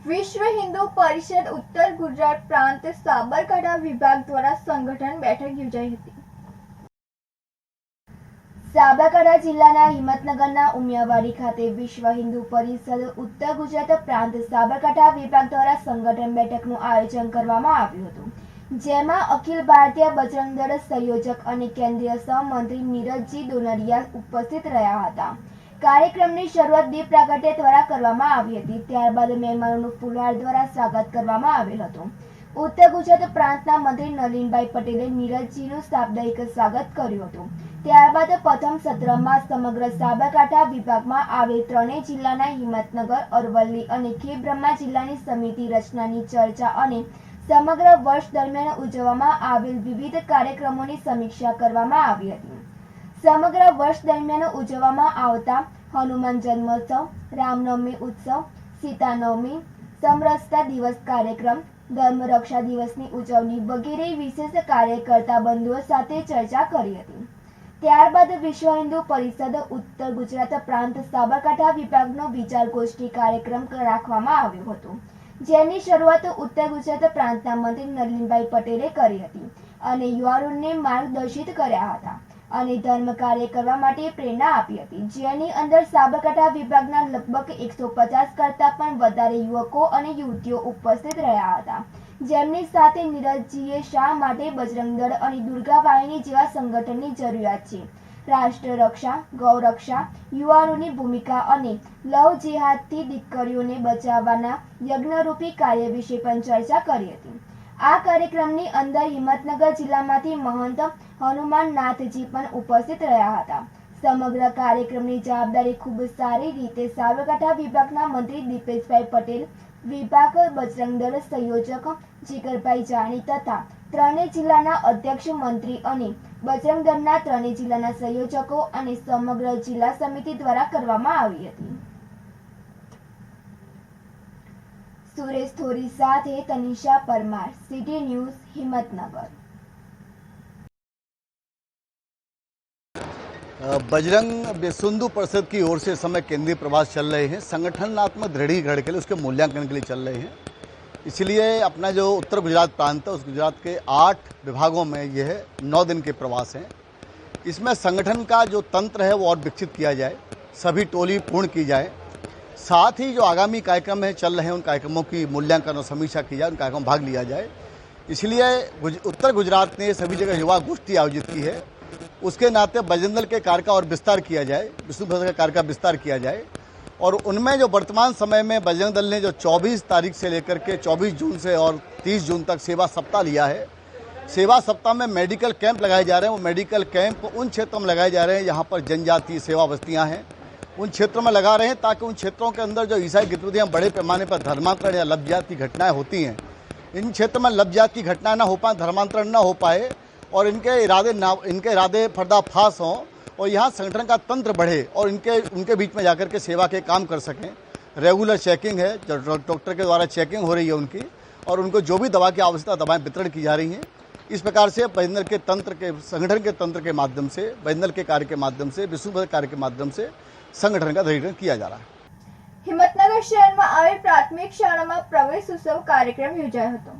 વિશ્વ હિન્દુ પરિષદ ઉત્તર ગુજરાત પ્રાંત સાબરકાંઠા વિભાગ દ્વારા સંગઠન બેઠક યોજાઈ હતી। સાબરકાંઠા જિલ્લાના હિંમતનગરના ઉમિયાવાડી ખાતે વિશ્વ હિન્દુ પરિષદ ઉત્તર ગુજરાત પ્રાંત સાબરકાંઠા વિભાગ દ્વારા સંગઠન બેઠકનું આયોજન કરવામાં આવ્યું હતું, જેમાં અખિલ ભારતીય બજરંગ દળ સંયોજક અને કેન્દ્રીય સહમંત્રી નીરજજી ડોનરિયા ઉપસ્થિત રહ્યા હતા। કાર્યક્રમની શરૂઆત દીપ પ્રાગટ્ય દ્વારા કરવામાં આવી હતી। ત્યારબાદ મહેમાનોનું ફૂલહાર દ્વારા સ્વાગત કરવામાં આવેલ હતું। ઉત્તર ગુજરાત પ્રાંતના મંત્રી નલિનભાઈ પટેલે નીરજજીનું સાપ્તાહિક સ્વાગત કર્યું હતું। ત્યારબાદ પ્રથમ સત્રમાં સમગ્ર સાબરકાંઠા વિભાગમાં આવેલ ત્રણેય જિલ્લાના હિંમતનગર, અરવલ્લી અને ખેડબ્રહ્મા જિલ્લાની સમિતિ રચનાની ચર્ચા અને સમગ્ર વર્ષ દરમિયાન ઉજવવામાં આવેલ વિવિધ કાર્યક્રમોની સમીક્ષા કરવામાં આવી હતી। સમગ્ર વર્ષ દરમિયાન ઉજવવામાં આવતા હનુમાન જન્મોત્સવ, રામનવમી ઉત્સવ, સીતાનવમી, સમરસતા દિવસ કાર્યક્રમ, ધર્મરક્ષા દિવસની ઉજવણી વગેરે વિશેષ કાર્યકર્તા બંધુઓ સાથે ચર્ચા કરી હતી। ત્યારબાદ વિશ્વ હિન્દુ પરિષદ ઉત્તર ગુજરાત પ્રાંત સાબરકાંઠા વિભાગનો વિચાર ગોષ્ઠી કાર્યક્રમ રાખવામાં આવ્યો હતો, જેની શરૂઆત ઉત્તર ગુજરાત પ્રાંતના મંત્રી નલિનભાઈ પટેલે કરી હતી અને યુવાનોને માર્ગદર્શિત કર્યા હતા અને ધર્મ કાર્ય કરવા માટે પ્રેરણા આપી હતી, જેની અંદર સાબરકાંઠા વિભાગના લગભગ 150 કરતા પણ વધારે યુવકો અને યુવતીઓ ઉપસ્થિત રહ્યા હતા, જેમની સાથે નીરજજીએ શા માટે બજરંગ દળ અને દુર્ગા વાહિની જેવા સંગઠનની જરૂરિયાત છે, રાષ્ટ્ર રક્ષા, ગૌરક્ષા, યુવાનોની ભૂમિકા અને લવ જેહાદથી દીકરીઓને બચાવવાના યજ્ઞરૂપી કાર્ય વિશે પણ ચર્ચા કરી હતી। આ કાર્યક્રમની અંદર હિંમતનગર જિલ્લામાંથી મહંત હનુમાન નાથજી પણ ઉપસ્થિત રહ્યા હતા। સમગ્ર કાર્યક્રમની જવાબદારી ખૂબ સારી રીતે સાબરકાંઠા વિભાગના મંત્રી દીપેશભાઈ પટેલ, વિભાગ બજરંગ દળ સંયોજક જીગરભાઈ જાની તથા ત્રણેય જિલ્લાના અધ્યક્ષ મંત્રી અને બજરંગ દળના ત્રણેય જિલ્લાના સંયોજકો અને સમગ્ર જિલ્લા સમિતિ દ્વારા કરવામાં આવી હતી। સુરેશ થોરી સાથે તનિષા પરમાર, સિટી ન્યૂઝ, હિંમતનगर। बजरंग विश्व हिंदू परिषद की ओर से इस समय केंद्रीय प्रवास चल रहे हैं। संगठनात्मक दृढ़ीकरण के लिए, उसके मूल्यांकन के लिए चल रहे हैं। इसलिए अपना जो उत्तर गुजरात प्रांत है, उस गुजरात के 8 विभागों में यह 9 दिन के प्रवास हैं। इसमें संगठन का जो तंत्र है वो और विकसित किया जाए, सभी टोली पूर्ण की जाए, साथ ही जो आगामी कार्यक्रम है चल रहे हैं उन कार्यक्रमों की मूल्यांकन और समीक्षा की जाए, उन कार्यक्रमों में भाग लिया जाए। इसलिए उत्तर गुजरात ने सभी जगह युवा गोष्ठी आयोजित की है। उसके नाते बजरंग दल के कार्य का और विस्तार किया जाए, विष्णु परिषद के कार्य का विस्तार किया जाए और उनमें जो वर्तमान समय में बजरंग दल ने जो 24 तारीख से लेकर के 24 जून से और 30 जून तक सेवा सप्ताह लिया है, सेवा सप्ताह में मेडिकल कैंप लगाए जा रहे हैं। वो मेडिकल कैंप उन क्षेत्रों में लगाए जा रहे हैं जहाँ पर जनजातीय सेवा बस्तियाँ हैं, उन क्षेत्रों में लगा रहे हैं ताकि उन क्षेत्रों के अंदर जो ईसाई गतिविधियाँ बड़े पैमाने पर धर्मांतरण या लब्जात की घटनाएँ होती हैं, इन क्षेत्र में लब्जात की घटनाएँ ना हो पाए, धर्मांतरण ना हो पाए और इनके इरादे पर्दाफाश हों और यहाँ संगठन का तंत्र बढ़े और उनके बीच में जाकर के सेवा के काम कर सकें। रेगुलर चेकिंग है, जो डॉक्टर के द्वारा चेकिंग हो रही है उनकी, और उनको जो भी दवा की आवश्यकता दवाएं वितरण की जा रही हैं। इस प्रकार से बजरंग दल के तंत्र के, संगठन के तंत्र के माध्यम से, बजरंग दल के कार्य के माध्यम से, विष्णु परिषद कार्य के माध्यम से संगठन का दृढ़ीकरण किया जा रहा है। હિંમતનગર શહેરમાં આવેલ પ્રાથમિક શાળામાં પ્રવેશ ઉત્સવ કાર્યક્રમ યોજાયો હતો।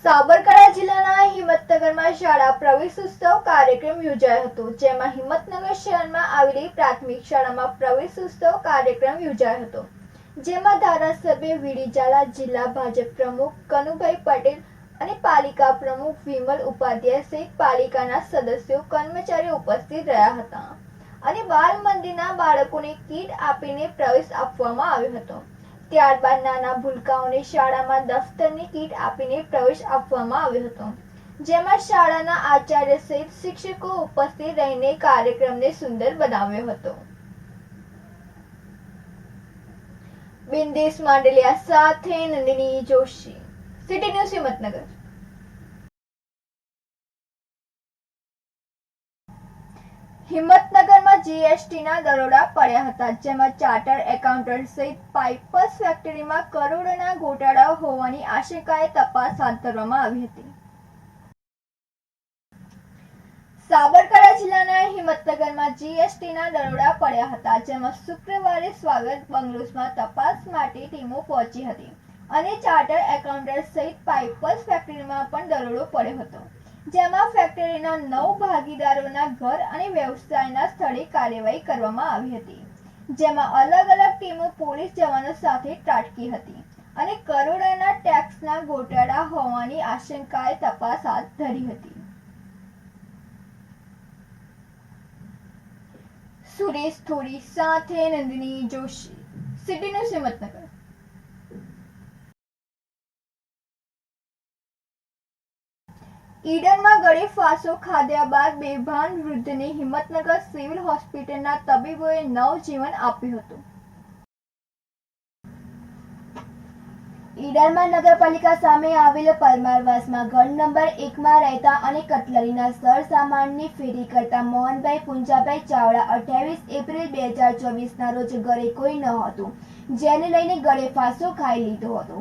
સાબરકાંઠા જિલ્લાના હિંમતનગરમાં શાળા પ્રવેશ ઉત્સવ કાર્યક્રમ યોજાયો હતો, જેમાં હિંમતનગર શહેરમાં આવેલી પ્રાથમિક શાળામાં પ્રવેશ ઉત્સવ કાર્યક્રમ યોજાયો હતો, જેમાં ધારાસભ્ય વીડી ઝાલા, જિલ્લા ભાજપ પ્રમુખ કનુભાઈ પટેલ અને પાલિકા પ્રમુખ વિમલ ઉપાધ્યાય સહિત પાલિકાના સદસ્યો, કર્મચારીઓ ઉપસ્થિત રહ્યા હતા અને બાલ મંદિરના બાળકોને કીટ આપીને પ્રવેશ આપવામાં આવ્યો હતો। ત્યારબાદ નાના ભૂલકાઓને શાળામાં દફતરની કીટ આપીને પ્રવેશ આપવામાં આવ્યો હતો, જેમાં શાળાના આચાર્ય સહિત શિક્ષકો ઉપસ્થિત રહીને કાર્યક્રમને સુંદર બનાવ્યો હતો। બિંદેશ માંડલિયા સાથે નંદિની જોશી, સિટી ન્યૂઝ, હિંમતનગર। હિંમતનગરમાં જીએસટીના દરોડા પડ્યા હતા, જેમાં ચાર્ટર એકાઉન્ટન્ટ સહિત પાઇપર્સ ફેક્ટરીમાં કરોડોના ગોટાળા હોવાની આશંકાએ તપાસ હાથ ધરવામાં આવી હતી। સાબરકાંઠા જિલ્લાના હિંમતનગરમાં જીએસટીના દરોડા પડ્યા હતા, જેમાં શુક્રવારે સ્વાગત બંગલોઝમાં તપાસ માટે ટીમો પહોંચી હતી અને ચાર્ટર એકાઉન્ટન્ટ સહિત પાઇપર્સ ફેક્ટરીમાં પણ દરોડો પડ્યો હતો, જેમાં ફેક્ટરીના 9 ભાગીદારોના ઘર અને વ્યવસાયના સ્થળે કાર્યવાહી કરવામાં આવી હતી, જેમાં અલગ અલગ ટીમો પોલીસ જવાનો સાથે ત્રાટકી હતી અને કરોડોના ટેક્સના ગોટાળા હોવાની આશંકાએ તપાસ હાથ ધરી હતી. સુરેશ થોરી સાથે નંદિની જોશી, સિટી ન્યૂઝ હિંમતનગર. ઈડરમાં ગળે ફાંસો ખાધ્યા બાદ બેભાન વૃદ્ધને હિંમતનગર સિવિલ હોસ્પિટલના તબીબોએ નવજીવન આપ્યું હતું. ઈડરમાં નગરપાલિકા સામે આવેલ પરમારવાસમાં ઘર નંબર 1માં રહેતા અને કટલરીના સરસામાનની ફેરી કરતા મોહનભાઈ પુંજાભાઈ ચાવડા 28 એપ્રિલ 2024ના રોજ ઘરે કોઈ ન હતું, જેને લઈને ગળે ફાંસો ખાઈ લીધો હતો,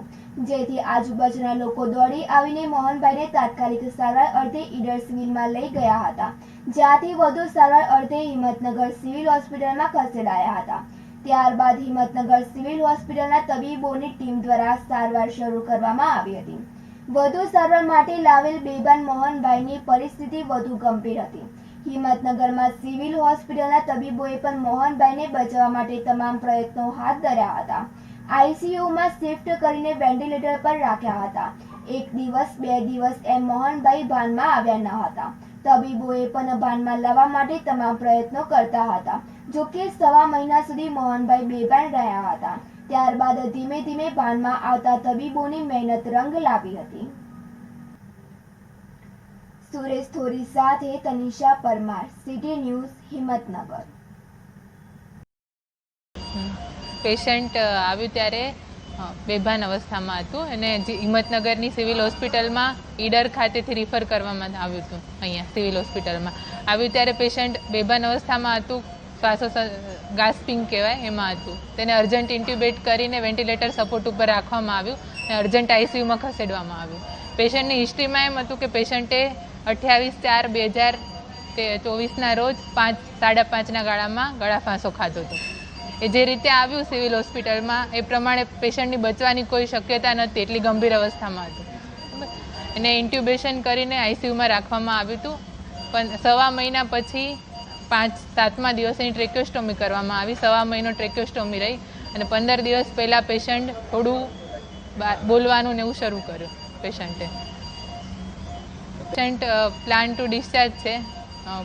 જેથી આજુબાજુના લોકો દોડી આવીને મોહનભાઈને તાત્કાલિક સારવાર અર્થે ઈડર સિવિલમાં લઈ ગયા હતા, જ્યાંથી વધુ સારવાર અર્થે હિંમતનગર સિવિલ હોસ્પિટલમાં ખસેડાયા હતા. ત્યારબાદ હિંમતનગર સિવિલ હોસ્પિટલના તબીબોની ટીમ દ્વારા સારવાર શરૂ કરવામાં આવી હતી. વધુ સારવાર માટે લાવેલ બેભાન મોહનભાઈની પરિસ્થિતિ વધુ ગંભીર હતી. હિંમતનગરમાં સિવિલ હોસ્પિટલના તબીબોએ પણ મોહનભાઈને બચાવવા માટે તમામ પ્રયત્નો હાથ ધર્યા હતા. આઈસીયુમાં શિફ્ટ કરીને વેન્ટિલેટર પર રાખ્યા હતા. 1 દિવસ 2 દિવસ એમ મોહનભાઈ ભાનમાં આવ્યા ન હતા. તબીબોએ પણ ભાનમાં લાવવા માટે તમામ પ્રયત્નો કરતા હતા. જોકે 1.5 મહિના સુધી મોહનભાઈ બેભાન રહ્યા હતા. ત્યારબાદ ધીમે ધીમે ભાનમાં આવતા તબીબોની મહેનત રંગ લાવી હતી. સુરેશ થોરી સાથે Tanisha Parmar, city news Himmatnagar. Patient આવ્યું ત્યારે બેભાન અવસ્થામાં હતું અને હિંમતનગરની સિવિલ હોસ્પિટલમાં ઈડર ખાતેથી રિફર કરવામાં આવ્યું હતું. અહીંયા સિવિલ હોસ્પિટલમાં આવ્યું ત્યારે પેશન્ટ બેભાન અવસ્થામાં હતું, ગાસ્પિંગ કહેવાય એમાં હતું. તેને અર્જન્ટ ઇન્ટ્યુબેટ કરીને વેન્ટિલેટર સપોર્ટ ઉપર રાખવામાં આવ્યું અને અર્જન્ટ આઈસીયુમાં ખસેડવામાં આવ્યું. પેશન્ટની હિસ્ટ્રીમાં એમ હતું કે પેશન્ટે 28/4/2024ના રોજ 5:30ના ગાળામાં ગળા ફાંસો ખાધો હતો. એ જે રીતે આવ્યું સિવિલ હોસ્પિટલમાં એ પ્રમાણે પેશન્ટની બચવાની કોઈ શક્યતા નહોતી, એટલી ગંભીર અવસ્થામાં હતું. એને ઇન્ટ્યુબેશન કરીને આઈસીયુમાં રાખવામાં આવ્યું હતું, પણ 1.5 મહિના પછી 7મા દિવસે એની ટ્રેક્યોસ્ટોમી કરવામાં આવી. 1.5 મહિનો ટ્રેક્યોસ્ટોમી રહી અને 15 દિવસ પહેલાં પેશન્ટ થોડું બોલવાનું ને એવું શરૂ કર્યું પેશન્ટે. પેશન્ટ પ્લાન ટુ ડિસ્ચાર્જ છે,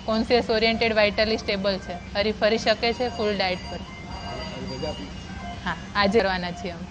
કોન્શિયસ ઓરિએન્ટેડ, વાઇટલી સ્ટેબલ છે, ફરી શકે છે, ફૂલ ડાયટ પર. હા, આજે કરવાના છીએ અમે.